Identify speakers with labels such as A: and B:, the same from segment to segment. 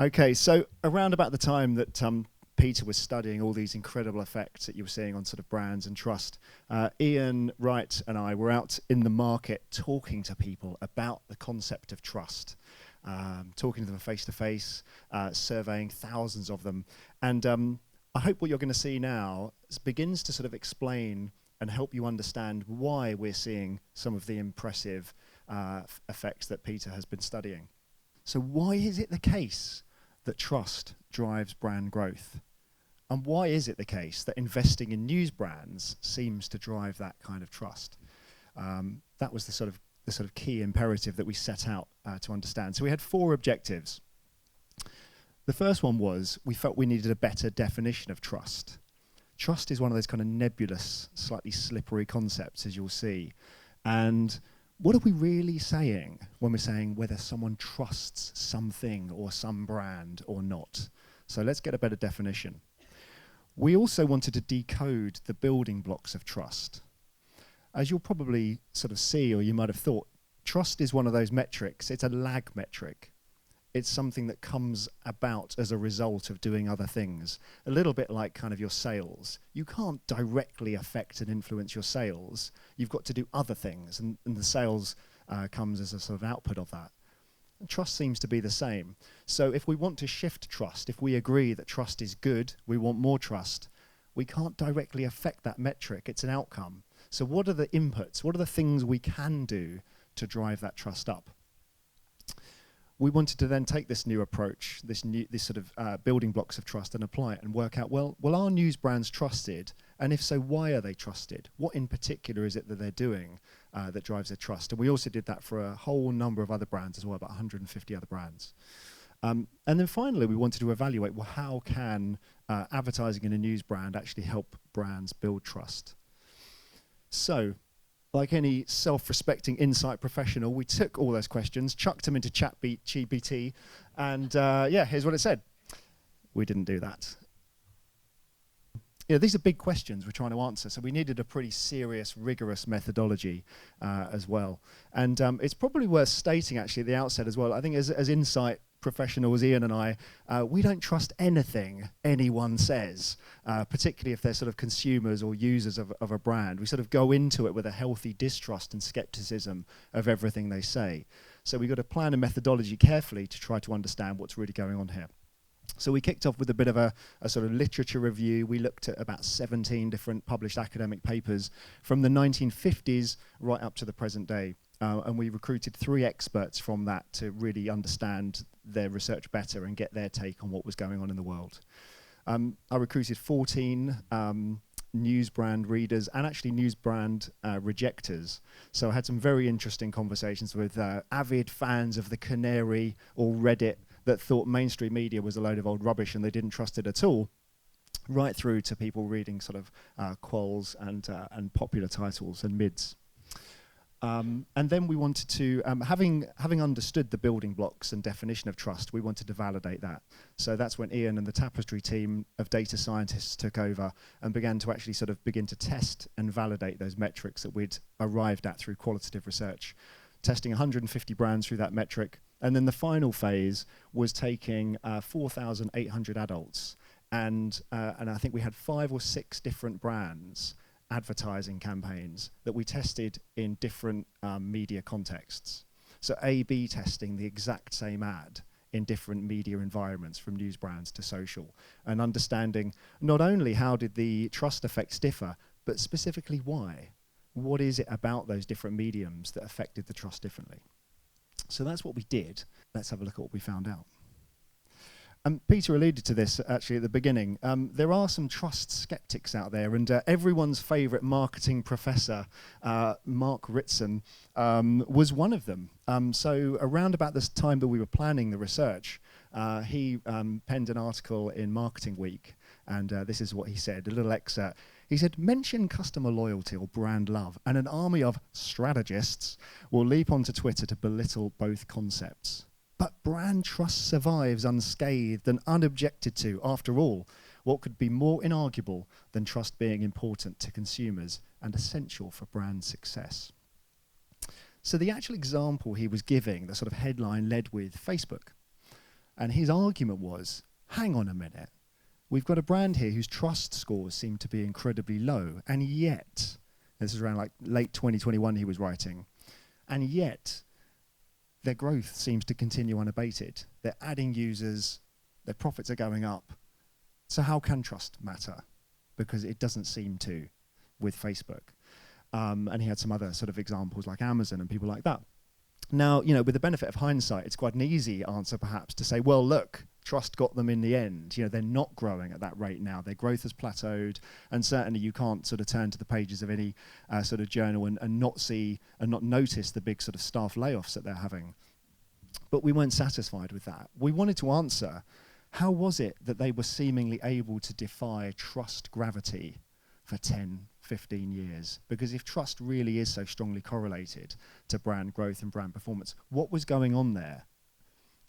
A: Okay, so around about the time that Peter was studying all these incredible effects that you were seeing on sort of brands and trust, Ian, Wright, and I were out in the market talking to people about the concept of trust, talking to them face to face, surveying thousands of them. And I hope what you're going to see now begins to sort of explain and help you understand why we're seeing some of the impressive effects that Peter has been studying. So why is it the case that trust drives brand growth? And why is it the case that investing in news brands seems to drive that kind of trust? That was the sort of key imperative that we set out to understand. So we had 4 objectives. The first one was we felt we needed a better definition of trust. Trust is one of those kind of nebulous, slightly slippery concepts, as you'll see. And what are we really saying when we're saying whether someone trusts something or some brand or not? So let's get a better definition. We also wanted to decode the building blocks of trust. As you'll probably sort of see, or you might have thought, trust is one of those metrics. It's a lag metric. It's something that comes about as a result of doing other things. A little bit like kind of your sales. You can't directly affect and influence your sales. You've got to do other things, and the sales comes as a sort of output of that. And trust seems to be the same. So if we want to shift trust, if we agree that trust is good, we want more trust, we can't directly affect that metric. It's an outcome. So what are the inputs? What are the things we can do to drive that trust up? We wanted to then take this new approach, this sort of building blocks of trust, and apply it and work out, well, are news brands trusted? And if so, why are they trusted? What in particular is it that they're doing that drives their trust? And we also did that for a whole number of other brands as well, about 150 other brands. And then finally, we wanted to evaluate, well, how can advertising in a news brand actually help brands build trust? So, like any self-respecting insight professional, we took all those questions, chucked them into ChatGPT, and here's what it said. We didn't do that. These are big questions we're trying to answer, so we needed a pretty serious, rigorous methodology as well. And it's probably worth stating, actually, at the outset as well, I think as insight professionals, Ian and I, we don't trust anything anyone says, particularly if they're sort of consumers or users of a brand. We sort of go into it with a healthy distrust and skepticism of everything they say. So we've got to plan a methodology carefully to try to understand what's really going on here. So we kicked off with a bit of a sort of literature review. We looked at about 17 different published academic papers from the 1950s right up to the present day. And we recruited 3 experts from that to really understand their research better and get their take on what was going on in the world. I recruited 14 news brand readers and actually news brand rejectors. So I had some very interesting conversations with avid fans of the Canary or Reddit that thought mainstream media was a load of old rubbish and they didn't trust it at all, right through to people reading sort of quals and popular titles and mids. And then we wanted to, having understood the building blocks and definition of trust, we wanted to validate that. So that's when Ian and the Tapestry team of data scientists took over and began to actually sort of begin to test and validate those metrics that we'd arrived at through qualitative research, testing 150 brands through that metric. And then the final phase was taking 4,800 adults. And I think we had 5 or 6 different brands advertising campaigns that we tested in different media contexts. So A/B testing the exact same ad in different media environments, from news brands to social, and understanding not only how did the trust effects differ, but specifically why. What is it about those different mediums that affected the trust differently? So that's what we did. Let's have a look at what we found out. Peter alluded to this actually at the beginning. There are some trust skeptics out there, and everyone's favourite marketing professor, Mark Ritson, was one of them. So around about this time that we were planning the research, he penned an article in Marketing Week, and this is what he said, a little excerpt. He said, mention customer loyalty or brand love, and an army of strategists will leap onto Twitter to belittle both concepts. But brand trust survives unscathed and unobjected to. After all, what could be more inarguable than trust being important to consumers and essential for brand success? So the actual example he was giving, the sort of headline led with Facebook. And his argument was, hang on a minute, we've got a brand here whose trust scores seem to be incredibly low, and yet, this is around like late 2021 he was writing, and yet their growth seems to continue unabated. They're adding users, their profits are going up. So how can trust matter? Because it doesn't seem to with Facebook. And he had some other sort of examples like Amazon and people like that. Now, you know, with the benefit of hindsight, it's quite an easy answer perhaps to say, well, look, trust got them in the end. You know, they're not growing at that rate now. Their growth has plateaued, and certainly you can't sort of turn to the pages of any sort of journal and not see and not notice the big sort of staff layoffs that they're having. But we weren't satisfied with that. We wanted to answer, how was it that they were seemingly able to defy trust gravity for 10, 15 years? Because if trust really is so strongly correlated to brand growth and brand performance, what was going on there?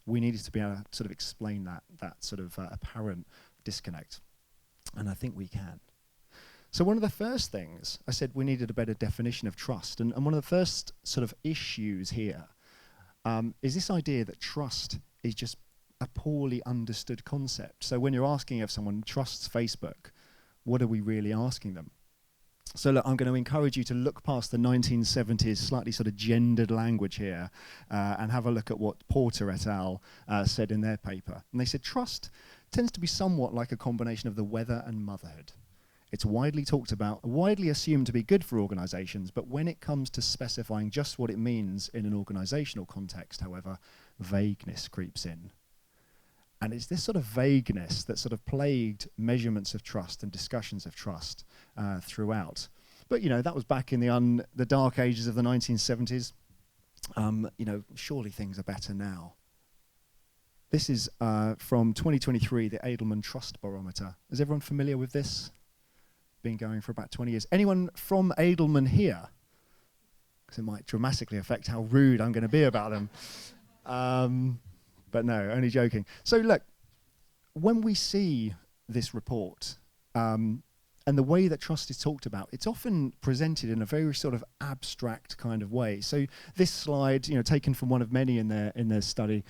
A: We needed to be able to sort of explain that sort of apparent disconnect. And I think we can. So one of the first things, I said we needed a better definition of trust. And one of the first sort of issues here is this idea that trust is just a poorly understood concept. So when you're asking if someone trusts Facebook, what are we really asking them? So look, I'm going to encourage you to look past the 1970s slightly sort of gendered language here and have a look at what Porter et al. Said in their paper. And they said trust tends to be somewhat like a combination of the weather and motherhood. It's widely talked about, widely assumed to be good for organizations, but when it comes to specifying just what it means in an organizational context, however, vagueness creeps in. And it's this sort of vagueness that sort of plagued measurements of trust and discussions of trust throughout. But, you know, that was back in the dark ages of the 1970s. You know, surely things are better now. This is from 2023, the Edelman Trust Barometer. Is everyone familiar with this? Been going for about 20 years. Anyone from Edelman here? Because it might dramatically affect how rude I'm going to be about them. But no, only joking. So look, when we see this report and the way that trust is talked about, it's often presented in a very sort of abstract kind of way. So this slide, you know, taken from one of many in their study,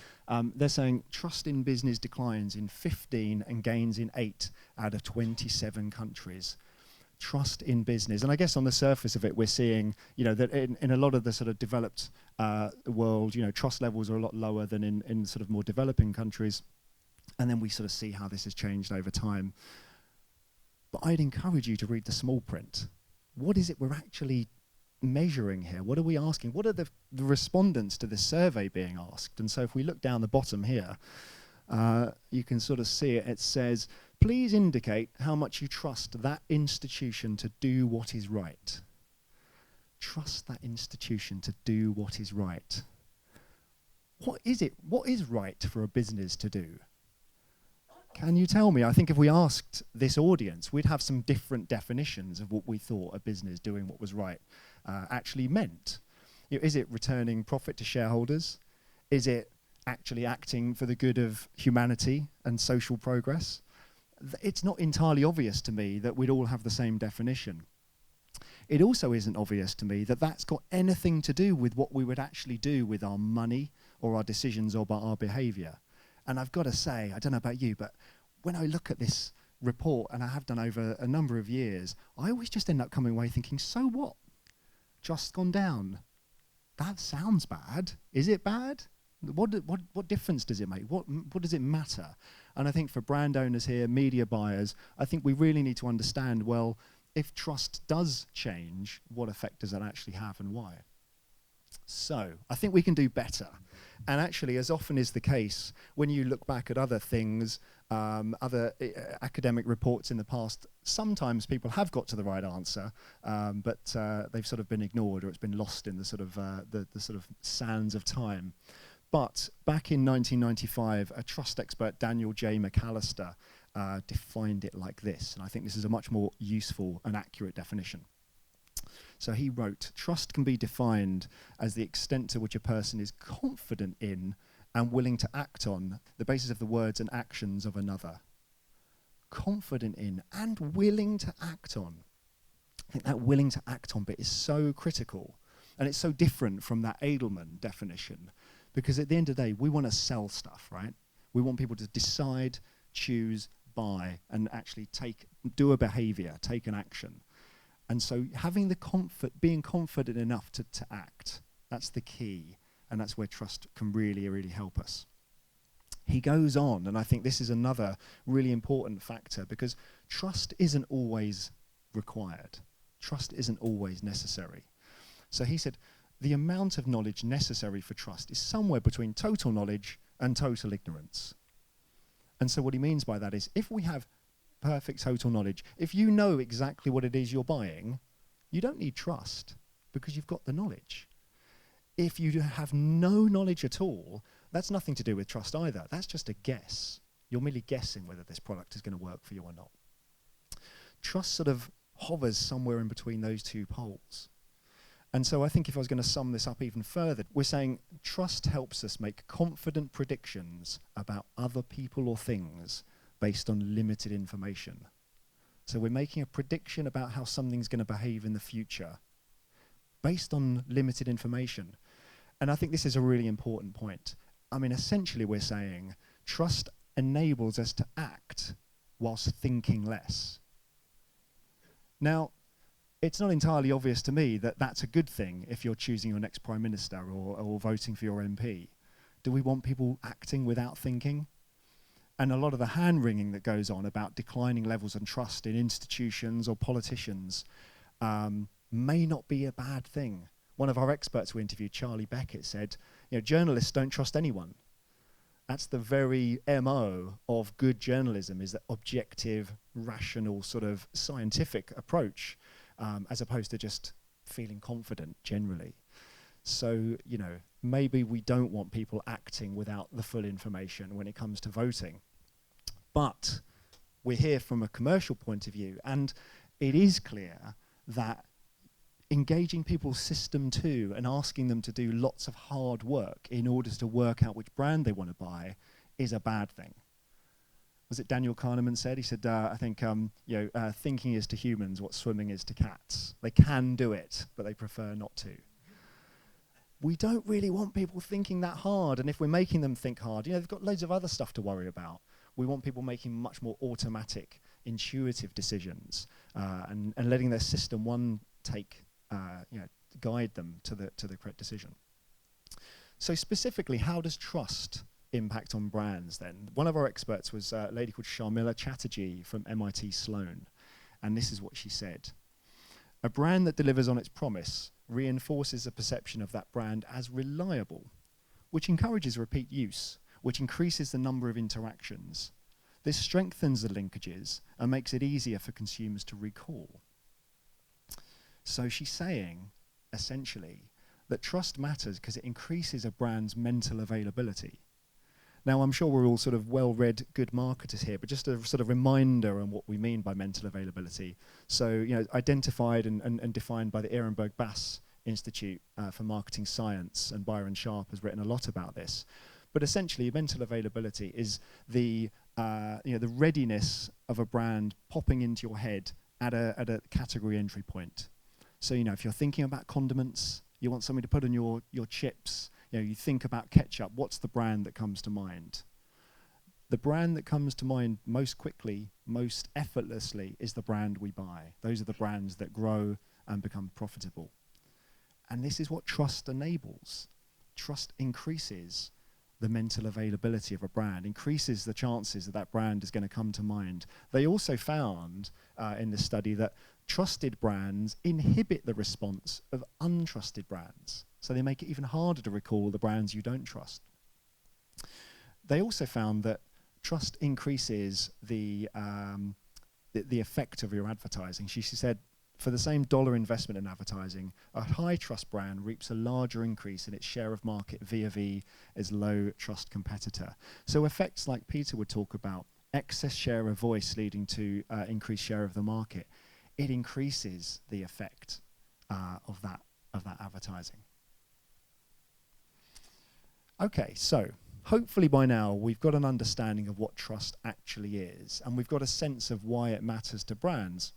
A: they're saying trust in business declines in 15 and gains in 8 out of 27 countries. Trust in business. And I guess on the surface of it, we're seeing, you know, that in a lot of the sort of developed world, you know, trust levels are a lot lower than in sort of more developing countries. And then we sort of see how this has changed over time. But I'd encourage you to read the small print. What is it we're actually measuring here? What are we asking? What are the respondents to this survey being asked? And so if we look down the bottom here, you can sort of see it. It says, please indicate how much you trust that institution to do what is right. Trust that institution to do what is right. What is it? What is right for a business to do? Can you tell me? I think if we asked this audience, we'd have some different definitions of what we thought a business doing what was right actually meant. You know, is it returning profit to shareholders? Is it actually acting for the good of humanity and social progress? It's not entirely obvious to me that we'd all have the same definition. It also isn't obvious to me that that's got anything to do with what we would actually do with our money or our decisions or about our behaviour. And I've got to say, I don't know about you, but when I look at this report, and I have done over a number of years, I always just end up coming away thinking, so what? Just gone down. That sounds bad. Is it bad? What difference does it make? What does it matter? And I think for brand owners here, media buyers, I think we really need to understand, well, if trust does change, what effect does that actually have and why? So I think we can do better. And actually, as often is the case, when you look back at other things, other academic reports in the past, sometimes people have got to the right answer, but they've sort of been ignored or it's been lost in the sort of the sort of sands of time. But back in 1995, a trust expert, Daniel J. McAllister, defined it like this. And I think this is a much more useful and accurate definition. So he wrote, trust can be defined as the extent to which a person is confident in and willing to act on the basis of the words and actions of another. Confident in and willing to act on. I think that willing to act on bit is so critical. And it's so different from that Edelman definition. Because at the end of the day, we want to sell stuff, right? We want people to decide, choose, buy, and actually do a behavior, take an action. And so having being confident enough to act, that's the key. And that's where trust can really, really help us. He goes on, and I think this is another really important factor, because trust isn't always required. Trust isn't always necessary. So he said, the amount of knowledge necessary for trust is somewhere between total knowledge and total ignorance. And so what he means by that is, if we have perfect total knowledge, if you know exactly what it is you're buying, you don't need trust, because you've got the knowledge. If you have no knowledge at all, that's nothing to do with trust either. That's just a guess. You're merely guessing whether this product is going to work for you or not. Trust sort of hovers somewhere in between those two poles. And so I think if I was going to sum this up even further, we're saying trust helps us make confident predictions about other people or things based on limited information. So we're making a prediction about how something's going to behave in the future based on limited information. And I think this is a really important point. I mean, essentially we're saying trust enables us to act whilst thinking less. Now, it's not entirely obvious to me that that's a good thing if you're choosing your next Prime Minister or voting for your MP. Do we want people acting without thinking? And a lot of the hand-wringing that goes on about declining levels of trust in institutions or politicians may not be a bad thing. One of our experts we interviewed, Charlie Beckett, said, journalists don't trust anyone. That's the very MO of good journalism, is that objective, rational, sort of scientific approach, as opposed to just feeling confident generally. So, maybe we don't want people acting without the full information when it comes to voting. But we're here from a commercial point of view, and it is clear that engaging people's system too and asking them to do lots of hard work in order to work out which brand they want to buy is a bad thing. Was it Daniel Kahneman said? He said, I think, thinking is to humans what swimming is to cats. They can do it, but they prefer not to. We don't really want people thinking that hard, and if we're making them think hard, they've got loads of other stuff to worry about. We want people making much more automatic, intuitive decisions, and letting their system guide them to the correct decision. So specifically, how does trust impact on brands then? One of our experts was a lady called Sharmila Chatterjee from MIT Sloan, and this is what she said. A brand that delivers on its promise reinforces a perception of that brand as reliable, which encourages repeat use, which increases the number of interactions. This strengthens the linkages and makes it easier for consumers to recall. So she's saying, essentially, that trust matters because it increases a brand's mental availability. Now, I'm sure we're all sort of well-read good marketers here, but just a sort of reminder on what we mean by mental availability. So, identified and defined by the Ehrenberg-Bass Institute for Marketing Science, and Byron Sharp has written a lot about this. But essentially, mental availability is the readiness of a brand popping into your head at a category entry point. So, if you're thinking about condiments, you want something to put on your chips, you think about ketchup, what's the brand that comes to mind? The brand that comes to mind most quickly, most effortlessly, is the brand we buy. Those are the brands that grow and become profitable. And this is what trust enables. Trust increases the mental availability of a brand, increases the chances that that brand is going to come to mind. They also found in this study that trusted brands inhibit the response of untrusted brands. So they make it even harder to recall the brands you don't trust. They also found that trust increases the effect of your advertising. She said, for the same dollar investment in advertising, a high trust brand reaps a larger increase in its share of market vis-a-vis its low trust competitor. So effects like Peter would talk about, excess share of voice leading to increased share of the market, it increases the effect of that advertising. Okay, so hopefully by now we've got an understanding of what trust actually is, and we've got a sense of why it matters to brands.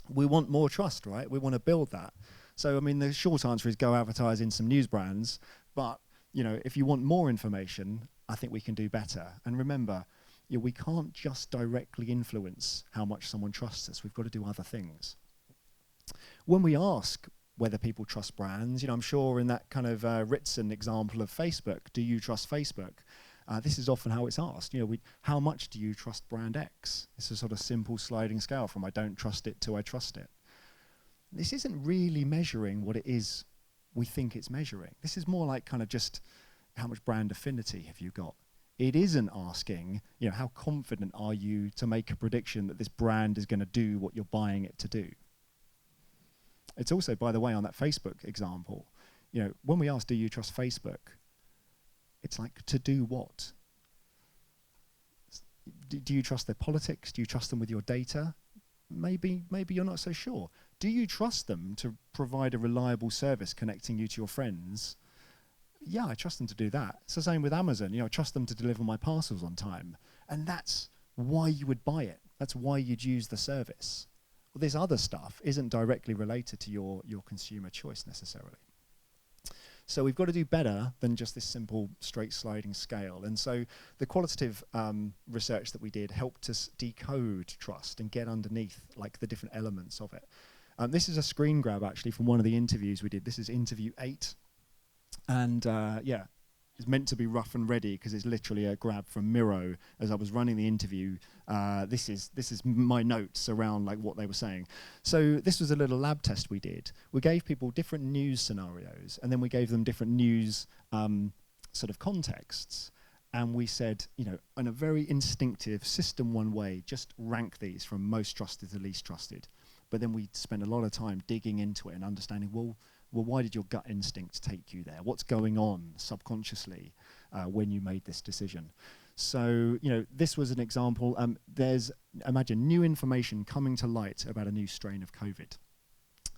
A: We want more trust, right? We want to build that. So, the short answer is go advertise in some news brands, but, if you want more information, I think we can do better. And remember, we can't just directly influence how much someone trusts us. We've got to do other things. When we ask whether people trust brands, I'm sure in that kind of Ritson example of Facebook, do you trust Facebook? This is often how it's asked. How much do you trust brand X? It's a sort of simple sliding scale from I don't trust it to I trust it. This isn't really measuring what it is we think it's measuring. This is more like kind of just how much brand affinity have you got? It isn't asking, how confident are you to make a prediction that this brand is going to do what you're buying it to do? It's also, by the way, on that Facebook example, when we ask, do you trust Facebook? It's like, to do what? Do you trust their politics? Do you trust them with your data? Maybe you're not so sure. Do you trust them to provide a reliable service connecting you to your friends? Yeah, I trust them to do that. It's the same with Amazon. I trust them to deliver my parcels on time. And that's why you would buy it. That's why you'd use the service. Well, this other stuff isn't directly related to your consumer choice necessarily. So we've got to do better than just this simple straight sliding scale. And so the qualitative research that we did helped us decode trust and get underneath like the different elements of it. This is a screen grab actually from one of the interviews we did. This is interview 8. And it's meant to be rough and ready because it's literally a grab from Miro. As I was running the interview, this is my notes around like what they were saying. So this was a little lab test we did. We gave people different news scenarios, and then we gave them different news sort of contexts. And we said, in a very instinctive System 1 way, just rank these from most trusted to least trusted. But then we spent a lot of time digging into it and understanding, well, why did your gut instinct take you there? What's going on subconsciously when you made this decision? So, this was an example. Imagine new information coming to light about a new strain of COVID.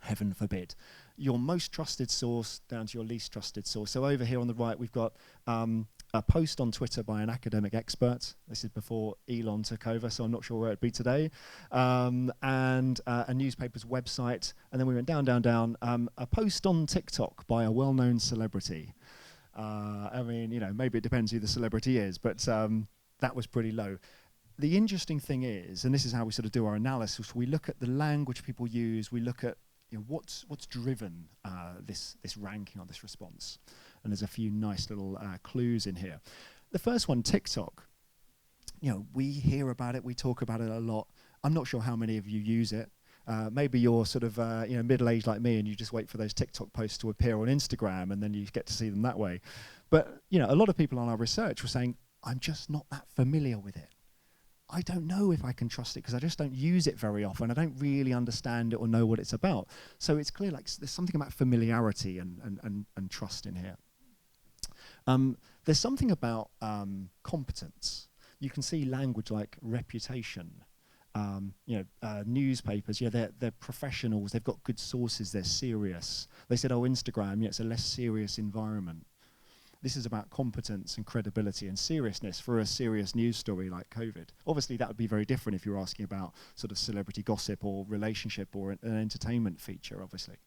A: Heaven forbid. Your most trusted source down to your least trusted source. So over here on the right, we've got a post on Twitter by an academic expert. This is before Elon took over, so I'm not sure where it'd be today. And a newspaper's website. And then we went down, a post on TikTok by a well-known celebrity. Maybe it depends who the celebrity is, but that was pretty low. The interesting thing is, and this is how we sort of do our analysis, we look at the language people use, we look at what's driven this ranking or this response. And there's a few nice little clues in here. The first one, TikTok. We hear about it, we talk about it a lot. I'm not sure how many of you use it. Maybe you're sort of middle-aged like me and you just wait for those TikTok posts to appear on Instagram and then you get to see them that way. But a lot of people on our research were saying, I'm just not that familiar with it. I don't know if I can trust it because I just don't use it very often. I don't really understand it or know what it's about. So it's clear like there's something about familiarity and trust in here. There's something about competence. You can see language like reputation. Newspapers, they're professionals, they've got good sources, they're serious. They said, Instagram, it's a less serious environment. This is about competence and credibility and seriousness for a serious news story like COVID. Obviously, that would be very different if you're asking about sort of celebrity gossip or relationship or an entertainment feature, obviously.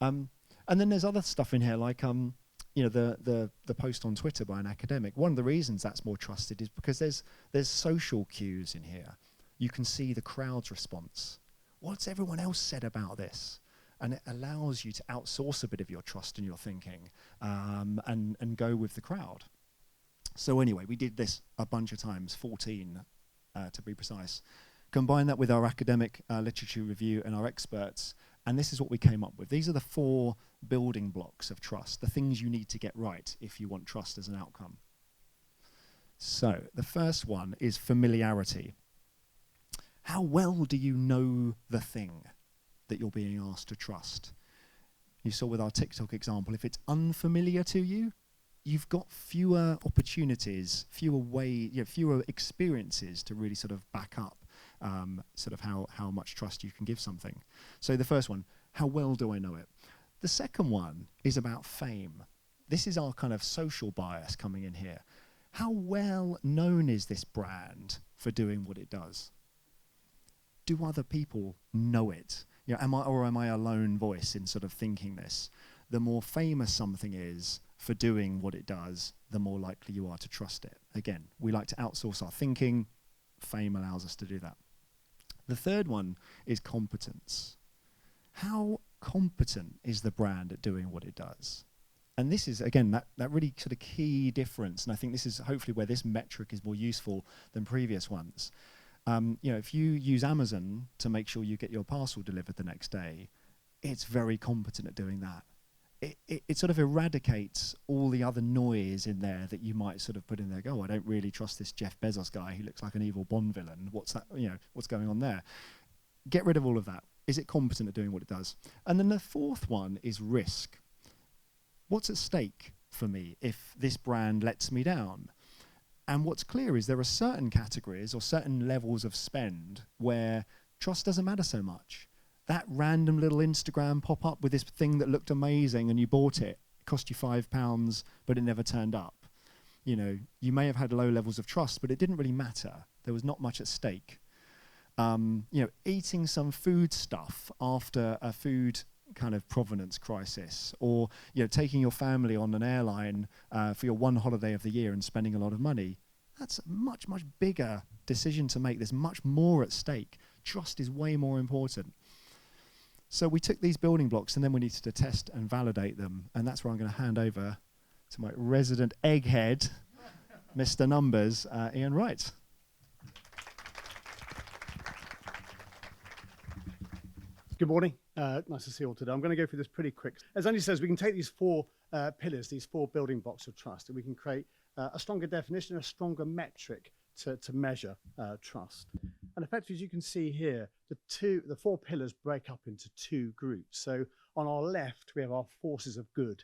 A: And then there's other stuff in here like the post on Twitter by an academic. One of the reasons that's more trusted is because there's social cues in here. You can see the crowd's response. What's everyone else said about this? And it allows you to outsource a bit of your trust and your thinking and go with the crowd. So anyway, we did this a bunch of times, 14 to be precise. Combine that with our academic literature review and our experts, and this is what we came up with. These are the 4 building blocks of trust, the things you need to get right if you want trust as an outcome. So the first one is familiarity. How well do you know the thing that you're being asked to trust? You saw with our TikTok example, if it's unfamiliar to you, you've got fewer opportunities, fewer experiences to really sort of back up sort of how much trust you can give something. So the first one, how well do I know it? The second one is about fame. This is our kind of social bias coming in here. How well known is this brand for doing what it does? Do other people know it? Am I a lone voice in sort of thinking this? The more famous something is, for doing what it does, the more likely you are to trust it. Again, we like to outsource our thinking. Fame allows us to do that. The third one is competence. How competent is the brand at doing what it does? And this is, again, that really sort of key difference. And I think this is hopefully where this metric is more useful than previous ones. If you use Amazon to make sure you get your parcel delivered the next day, it's very competent at doing that. It sort of eradicates all the other noise in there that you might sort of put in there. Go, I don't really trust this Jeff Bezos guy. He looks like an evil Bond villain. What's that? What's going on there? Get rid of all of that. Is it competent at doing what it does? And then the fourth one is risk. What's at stake for me if this brand lets me down? And what's clear is there are certain categories or certain levels of spend where trust doesn't matter so much. That random little Instagram pop-up with this thing that looked amazing and you bought it, cost you £5, but it never turned up. You may have had low levels of trust, but it didn't really matter. There was not much at stake. Eating some food stuff after a food kind of provenance crisis, or taking your family on an airline for your one holiday of the year and spending a lot of money, that's a much, much bigger decision to make. There's much more at stake. Trust is way more important. So we took these building blocks and then we needed to test and validate them, and that's where I'm going to hand over to my resident egghead, Mr. Numbers, Ian Wright.
B: Good morning. Nice to see you all today. I'm going to go through this pretty quick. As Andy says, we can take these four pillars, these four building blocks of trust, and we can create a stronger definition, a stronger metric to measure trust. And effectively, as you can see here, the four pillars break up into two groups. So on our left, we have our forces of good,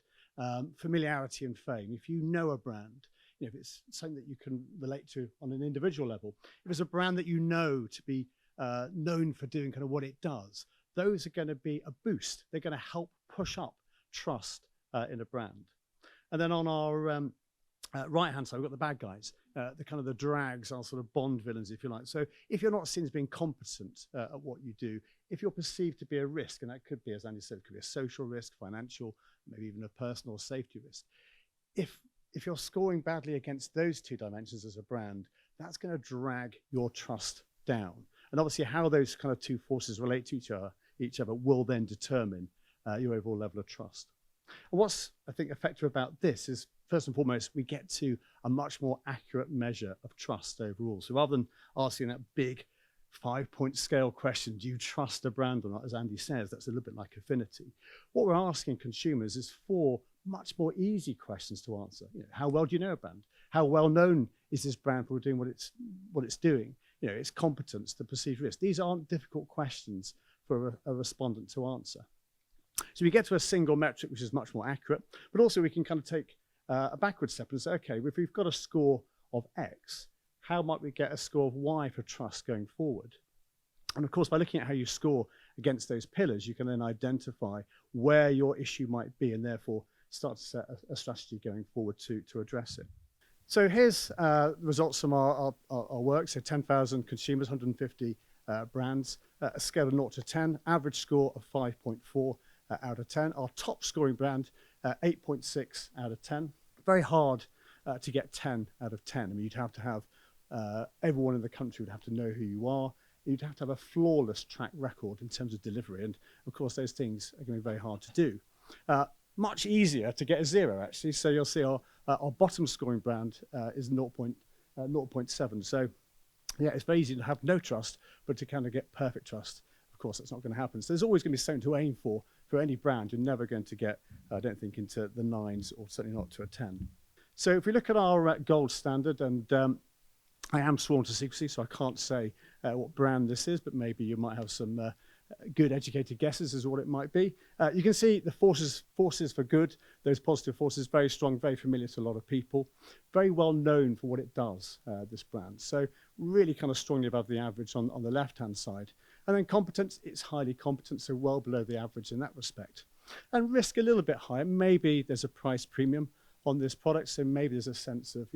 B: familiarity and fame. If you know a brand, if it's something that you can relate to on an individual level, if it's a brand that you know to be known for doing kind of what it does, those are going to be a boost. They're going to help push up trust in a brand. And then on our right-hand side, we've got the bad guys, the drags, are sort of Bond villains, if you like. So if you're not seen as being competent at what you do, if you're perceived to be a risk, and that could be, as Andy said, it could be a social risk, financial, maybe even a personal safety risk. If you're scoring badly against those two dimensions as a brand, that's going to drag your trust down. And obviously how those kind of two forces relate to each other will then determine your overall level of trust. And what's, I think, effective about this is, first and foremost, we get to a much more accurate measure of trust overall. So rather than asking that big 5-point scale question, do you trust a brand or not, as Andy says, that's a little bit like affinity. What we're asking consumers is 4 much more easy questions to answer. How well do you know a brand? How well known is this brand for doing what it's doing? Its competence, the perceived risk. These aren't difficult questions for a respondent to answer. So we get to a single metric, which is much more accurate, but also we can kind of take a backward step and say, okay, if we've got a score of X, how might we get a score of Y for trust going forward? And of course, by looking at how you score against those pillars, you can then identify where your issue might be and therefore start to set a strategy going forward to address it. So here's the results from our work. So 10,000 consumers, 150 brands, a scale of 0 to 10, average score of 5.4 out of 10. Our top scoring brand, 8.6 out of 10. Very hard to get 10 out of 10. I mean, you'd have to have, everyone in the country would have to know who you are. You'd have to have a flawless track record in terms of delivery. And of course, those things are going to be very hard to do. Much easier to get a 0, actually. So you'll see our bottom scoring brand is 0.7. So yeah, it's very easy to have no trust, but to kind of get perfect trust, of course, that's not going to happen. So there's always going to be something to aim for any brand. You're never going to get, I don't think, into the 9s or certainly not to a 10. So if we look at our gold standard, and I am sworn to secrecy, so I can't say what brand this is, but maybe you might have some good educated guesses as to what it might be. You can see the forces for good, those positive forces, very strong, very familiar to a lot of people, very well known for what it does, this brand. So really kind of strongly above the average on the left-hand side. And then competence, it's highly competent, so well below the average in that respect. And risk a little bit higher. Maybe there's a price premium on this product, so maybe there's a sense of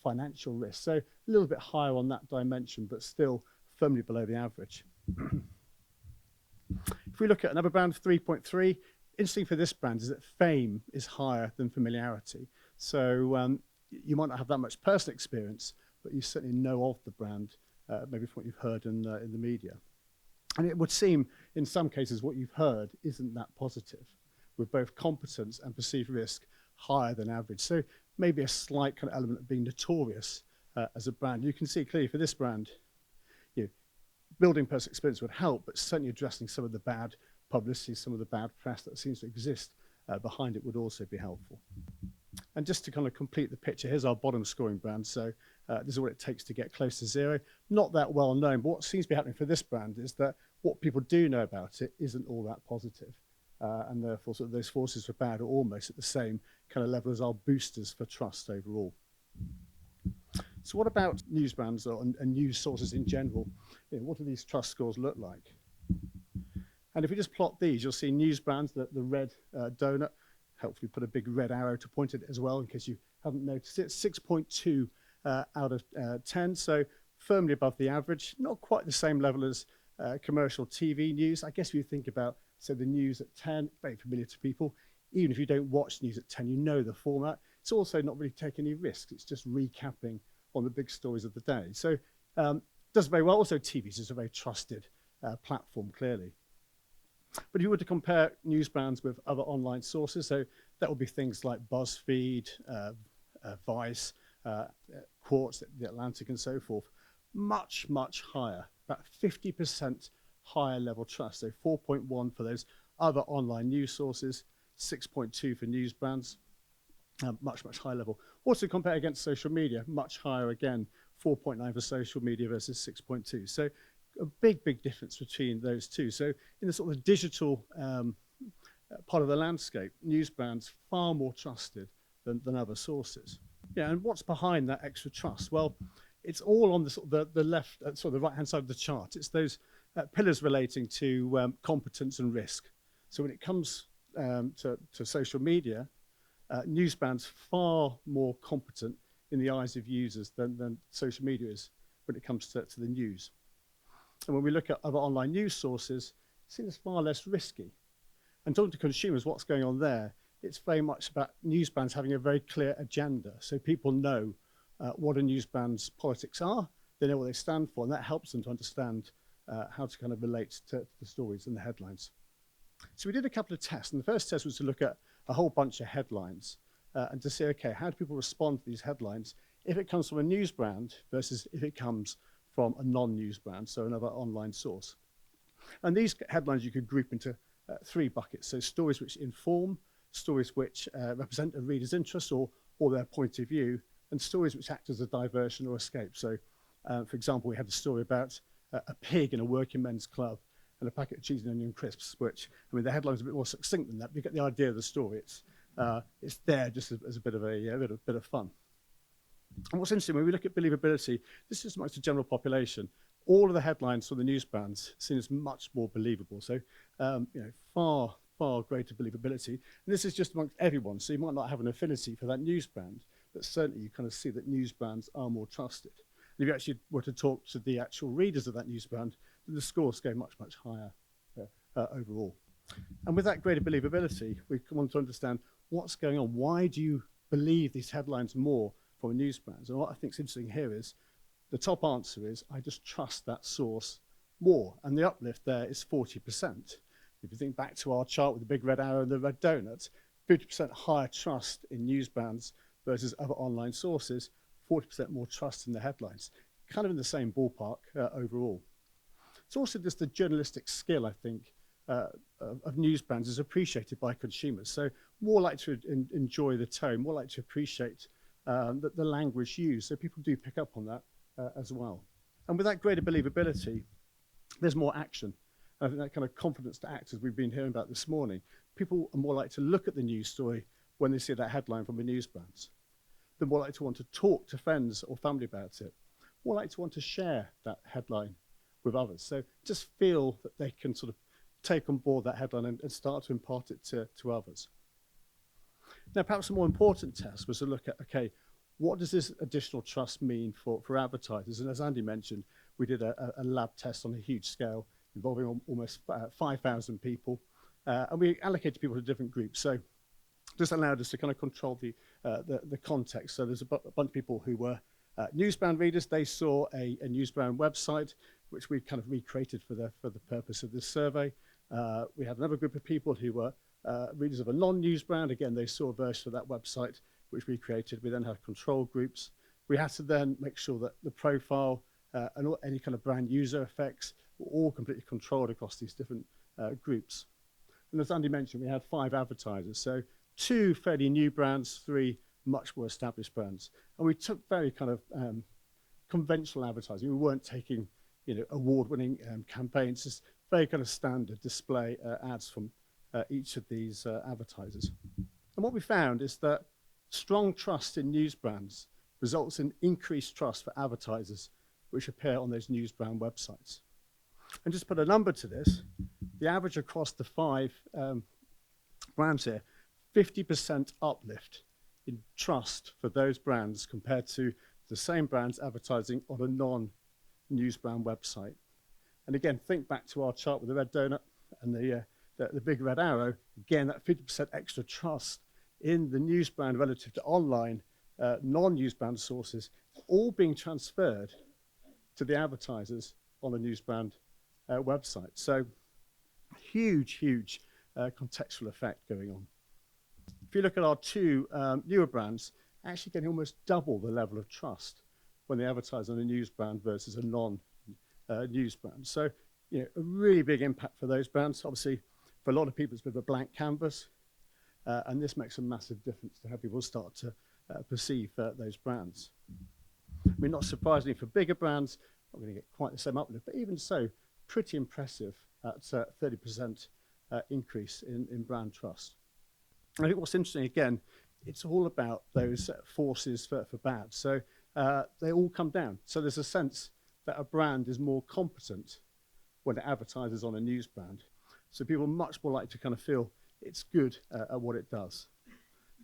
B: financial risk. So a little bit higher on that dimension, but still firmly below the average. If we look at another brand, 3.3, interesting for this brand is that fame is higher than familiarity. So you might not have that much personal experience, but you certainly know of the brand, maybe from what you've heard in the media. And it would seem, in some cases, what you've heard isn't that positive, with both competence and perceived risk higher than average. So maybe a slight kind of element of being notorious as a brand. You can see clearly for this brand, building personal experience would help, but certainly addressing some of the bad publicity, some of the bad press that seems to exist behind it would also be helpful. And just to kind of complete the picture, here's our bottom scoring brand. So this is what it takes to get close to zero. Not that well known, but what seems to be happening for this brand is that what people do know about it isn't all that positive. And therefore sort of those forces for bad are almost at the same kind of level as our boosters for trust overall. So what about news brands and news sources in general? What do these trust scores look like? And if we just plot these, you'll see news brands, the red donut. Helpfully put a big red arrow to point at it as well, in case you haven't noticed it. 6.2 out of 10, so firmly above the average. Not quite the same level as commercial TV news. I guess if you think about, say, the news at 10, very familiar to people. Even if you don't watch news at 10, you know the format. It's also not really taking any risks. It's just recapping on the big stories of the day. So does very well. Also, TV is a very trusted platform, clearly. But if you were to compare news brands with other online sources, so that would be things like BuzzFeed, Vice, Quartz, The Atlantic, and so forth, much, much higher, about 50% higher level trust. So 4.1 for those other online news sources, 6.2 for news brands, much, much higher level. Also compare against social media, much higher again, 4.9 for social media versus 6.2. So a big, big difference between those two. So in the sort of digital part of the landscape, news brands far more trusted than other sources. Yeah, and what's behind that extra trust? Well, it's all on the sort of the left, sort of the right-hand side of the chart. It's those pillars relating to competence and risk. So when it comes to social media, news brands far more competent in the eyes of users than social media is when it comes to the news. And when we look at other online news sources, it's seen as far less risky. And talking to consumers, what's going on there, it's very much about news brands having a very clear agenda. So people know what a news brand's politics are, they know what they stand for, and that helps them to understand how to kind of relate to the stories and the headlines. So we did a couple of tests, and the first test was to look at a whole bunch of headlines and to say, okay, how do people respond to these headlines if it comes from a news brand versus if it comes from a non-news brand, so another online source. And these headlines you could group into three buckets. So stories which inform, stories which represent a reader's interest or their point of view, and stories which act as a diversion or escape. So, for example, we had a story about a pig in a working men's club and a packet of cheese and onion crisps, which, I mean, the headline's a bit more succinct than that, but you get the idea of the story. It's there just as a bit of fun. And what's interesting, when we look at believability, this is amongst the general population. All of the headlines from the news brands seen as much more believable. So, far, far greater believability. And this is just amongst everyone. So you might not have an affinity for that news brand, but certainly you kind of see that news brands are more trusted. And if you actually were to talk to the actual readers of that news brand, the scores go much, much higher overall. And with that greater believability, we want to understand what's going on. Why do you believe these headlines more from news brands? And what I think is interesting here is the top answer is I just trust that source more. And the uplift there is 40%. If you think back to our chart with the big red arrow and the red donut, 50% higher trust in news brands versus other online sources, 40% more trust in the headlines. Kind of in the same ballpark overall. It's also just the journalistic skill, I think, of news brands is appreciated by consumers. So more likely to enjoy the tone, more likely to appreciate the language used. So people do pick up on that as well. And with that greater believability, there's more action. I think that kind of confidence to act, as we've been hearing about this morning, people are more likely to look at the news story when they see that headline from the news brands. They're more likely to want to talk to friends or family about it, more likely to want to share that headline with others. So just feel that they can sort of take on board that headline and start to impart it to others. Now, perhaps a more important test was to look at, okay, what does this additional trust mean for advertisers? And as Andy mentioned, we did a lab test on a huge scale involving almost 5,000 people. And we allocated people to different groups. So this allowed us to kind of control the context. So there's a bunch of people who were newsbrand readers. They saw a newsbrand website, which we kind of recreated for the purpose of this survey. We had another group of people who were readers of a non-newsbrand. Again, they saw a version of that website, which we created. We then had control groups. We had to then make sure that the profile and any kind of brand user effects were all completely controlled across these different groups. And as Andy mentioned, we had 5 advertisers. So 2 fairly new brands, 3 much more established brands. And we took very kind of conventional advertising. We weren't taking, award-winning campaigns, just very kind of standard display ads from each of these advertisers. And what we found is that strong trust in news brands results in increased trust for advertisers which appear on those news brand websites. And just put a number to this, the average across the 5 brands here, 50% uplift in trust for those brands compared to the same brands advertising on a non-news brand website. And again, think back to our chart with the red donut and the big red arrow. Again, that 50% extra trust in the news brand relative to online non-news brand sources, all being transferred to the advertisers on a news brand website. So huge contextual effect going on. If you look at our 2 newer brands, actually getting almost double the level of trust when they advertise on a news brand versus a non-news brand. So, a really big impact for those brands. Obviously, for a lot of people, it's a bit of a blank canvas, and this makes a massive difference to how people start to perceive those brands. I mean, not surprisingly, for bigger brands, not going to get quite the same uplift, but even so, pretty impressive at 30% increase in brand trust. And I think what's interesting, again, it's all about those forces for bad. So they all come down. So there's a sense that a brand is more competent when it advertises on a news brand. So people are much more likely to kind of feel it's good at what it does.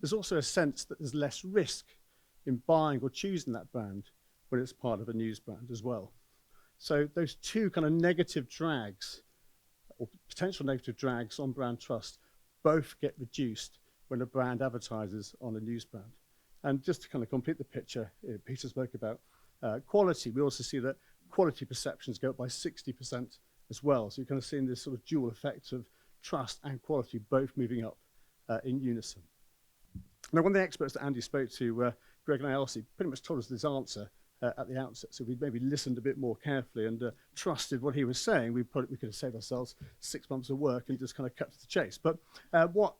B: There's also a sense that there's less risk in buying or choosing that brand when it's part of a news brand as well. So those 2 kind of negative drags or potential negative drags on brand trust both get reduced when a brand advertises on a news brand. And just to kind of complete the picture, Peter spoke about quality. We also see that quality perceptions go up by 60% as well. So you're kind of seeing this sort of dual effect of trust and quality both moving up in unison. Now, one of the experts that Andy spoke to, Greg and I asked, he pretty much told us this answer at the outset. So we maybe listened a bit more carefully and trusted what he was saying. We could have saved ourselves 6 months of work and just kind of cut to the chase. But what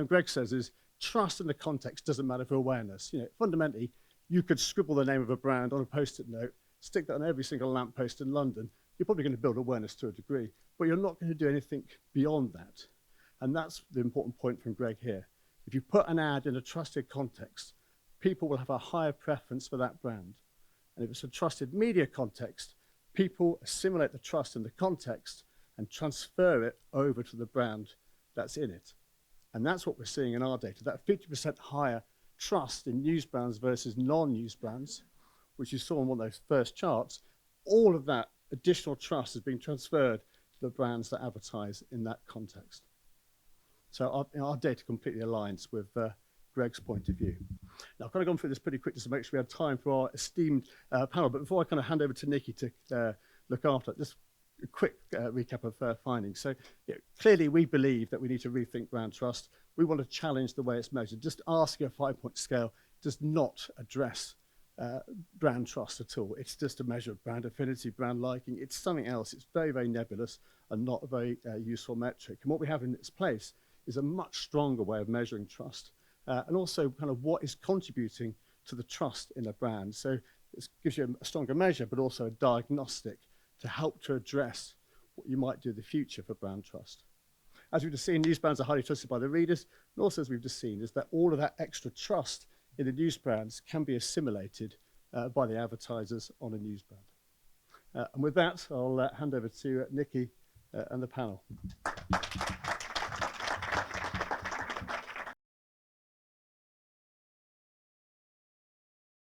B: Greg says is trust in the context doesn't matter for awareness. Fundamentally, you could scribble the name of a brand on a post-it note, stick that on every single lamppost in London. You're probably going to build awareness to a degree, but you're not going to do anything beyond that. And that's the important point from Greg here. If you put an ad in a trusted context, people will have a higher preference for that brand. And if it's a trusted media context, people assimilate the trust in the context and transfer it over to the brand that's in it. And that's what we're seeing in our data, that 50% higher trust in news brands versus non-news brands, which you saw on one of those first charts. All of that additional trust is being transferred to the brands that advertise in that context. So our data completely aligns with Greg's point of view. Now, I've kind of gone through this pretty quick just to make sure we have time for our esteemed panel. But before I kind of hand over to Nikki to look after it, just a quick recap of findings. So clearly, we believe that we need to rethink brand trust. We want to challenge the way it's measured. Just asking a 5-point scale does not address brand trust at all. It's just a measure of brand affinity, brand liking. It's something else. It's very, very nebulous and not a very useful metric. And what we have in its place is a much stronger way of measuring trust and also kind of what is contributing to the trust in a brand. So it gives you a stronger measure, but also a diagnostic to help to address what you might do in the future for brand trust. As we've just seen, news brands are highly trusted by the readers. And also, as we've just seen, is that all of that extra trust in the news brands can be assimilated by the advertisers on a news brand. And with that, I'll hand over to Nikki and the panel.